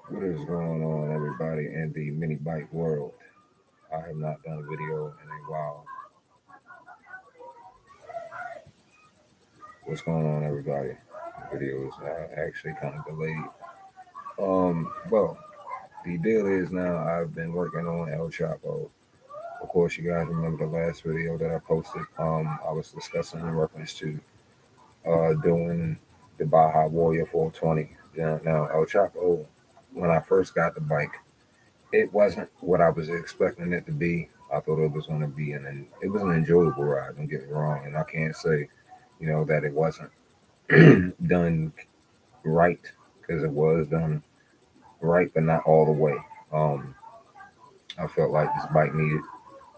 What is going on, everybody, in the mini bike world? I have not done a video in a while. What's going on, everybody? The video is actually kind of delayed. Well, the deal is now I've been working on El Chapo. Of course, you guys remember the last video that I posted. I was discussing in reference to doing the Baja Warrior 420. Now El Chapo, when I first got the bike, it wasn't what I was expecting it to be. I thought it was going to be it was an enjoyable ride. Don't get me wrong, and I can't say, that it wasn't done right because it was done right, but not all the way. Um, I felt like this bike needed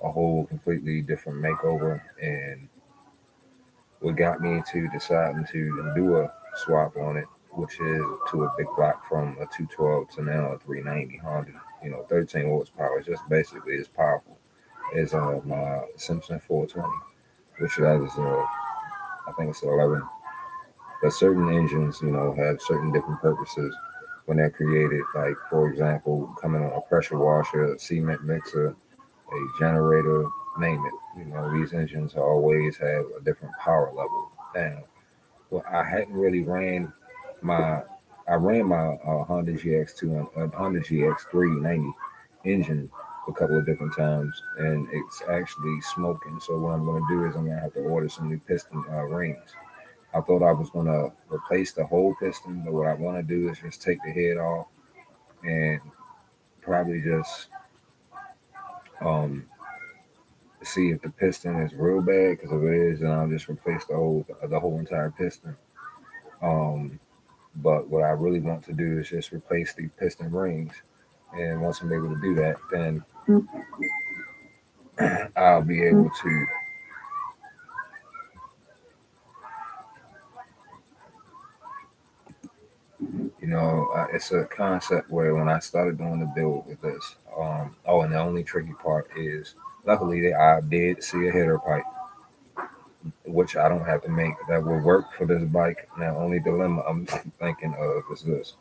a whole completely different makeover, and what got me into deciding to do a swap on it, which is to a big block from a 212 to now a 390 Honda. 13 horsepower, just basically as powerful as my Simpson 420, which has I think it's 11. But certain engines, have certain different purposes when they're created. Like for example, coming on a pressure washer, a cement mixer, a generator, name it. These engines always have a different power level. Now, well, my I ran my Honda GX2 and Honda GX390 engine a couple of different times, and it's actually smoking. So what I'm going to do is I'm going to have to order some new piston rings. I thought I was going to replace the whole piston, but what I want to do is just take the head off and probably just um, see if the piston is real bad. Because if it is, then I'll just replace the whole entire piston. Um, but what I really want to do is just replace the piston rings. And once I'm able to do that, then I'll be able to, it's a concept where when I started doing the build with this, and the only tricky part is, luckily, I did see a header pipe, which I don't have to make, that will work for this bike. Now, only dilemma I'm thinking of is this: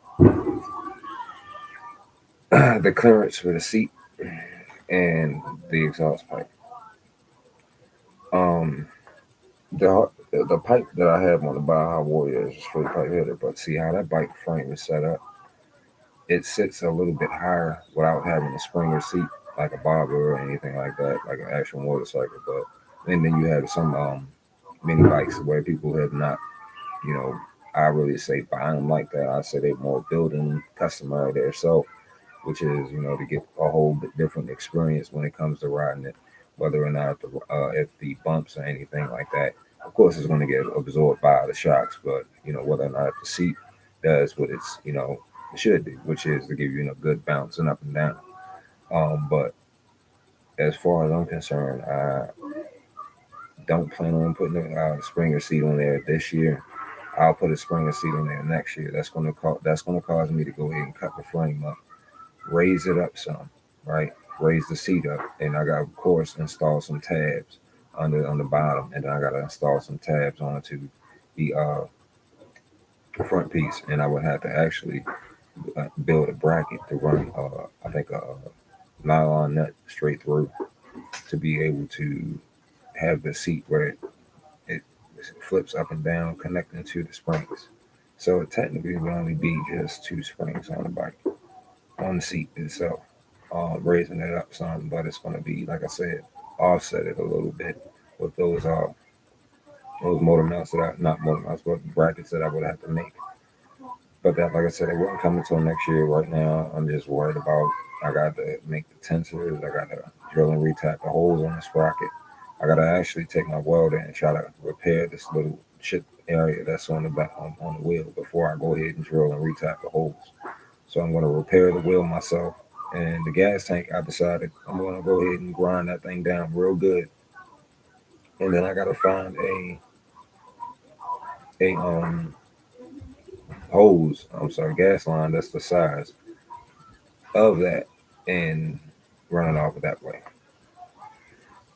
the clearance for the seat and the exhaust pipe. Um, the the pipe that I have on the Baja Warrior is a straight pipe header, but see how that bike frame is set up. It sits a little bit higher without having a Springer seat like a bobber or anything like that, like an actual motorcycle. But and then you have some mini bikes where people have not, you know, I really say buying them like that. I say they more building customer themselves, which is to get a whole bit different experience when it comes to riding it, whether or not if the bumps or anything like that. Of course, it's going to get absorbed by the shocks, but whether or not the seat does what it should do, which is to give you a good bouncing up and down. But as far as I'm concerned, I don't plan on putting a Springer seat on there this year. I'll put a Springer seat on there next year. That's going to cause me to go ahead and cut the frame up, raise it up some, right? Raise the seat up, and I got, of course, install some tabs on the bottom, and then I got to install some tabs onto the front piece, and I would have to actually build a bracket to run, I think, a nylon nut straight through to be able to have the seat where it flips up and down, connecting to the springs. So it technically would only be just two springs on the bike, on the seat itself, raising it up some, but it's going to be, like I said, offset it a little bit with those motor mounts not motor mounts, but brackets that I would have to make. But that, like I said, it wouldn't come until next year. Right now, I'm just worried about. I got to make the tensors. I got to drill and retap the holes on the sprocket. I got to actually take my welder and try to repair this little chip area that's on the back on the wheel before I go ahead and drill and retap the holes. So I'm going to repair the wheel myself. And the gas tank, I decided I'm going to go ahead and grind that thing down real good. And then I got to find a hose. I'm sorry, gas line that's the size of that, and run it off of that way.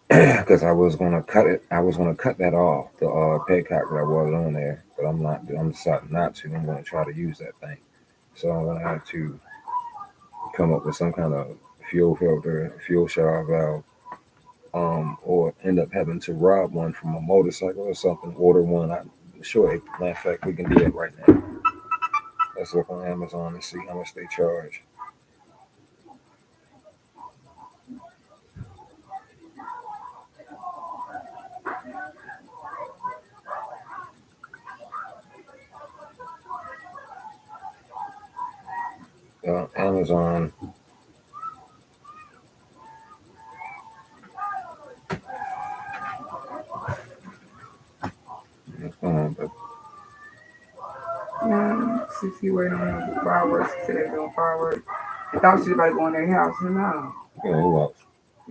Because I was gonna cut it. I was gonna cut that off the petcock that was on there, but I'm not. I'm deciding not to. I'm gonna try to use that thing. So I'm gonna have to come up with some kind of fuel filter, fuel shower valve, or end up having to rob one from a motorcycle or something, order one. I'm sure, matter of fact, we can do that right now. Let's look on Amazon and see how much they charge. Amazon. But Since he waiting on the fireworks, he said they're doing fireworks. I thought she was about to go in their house, and no. look,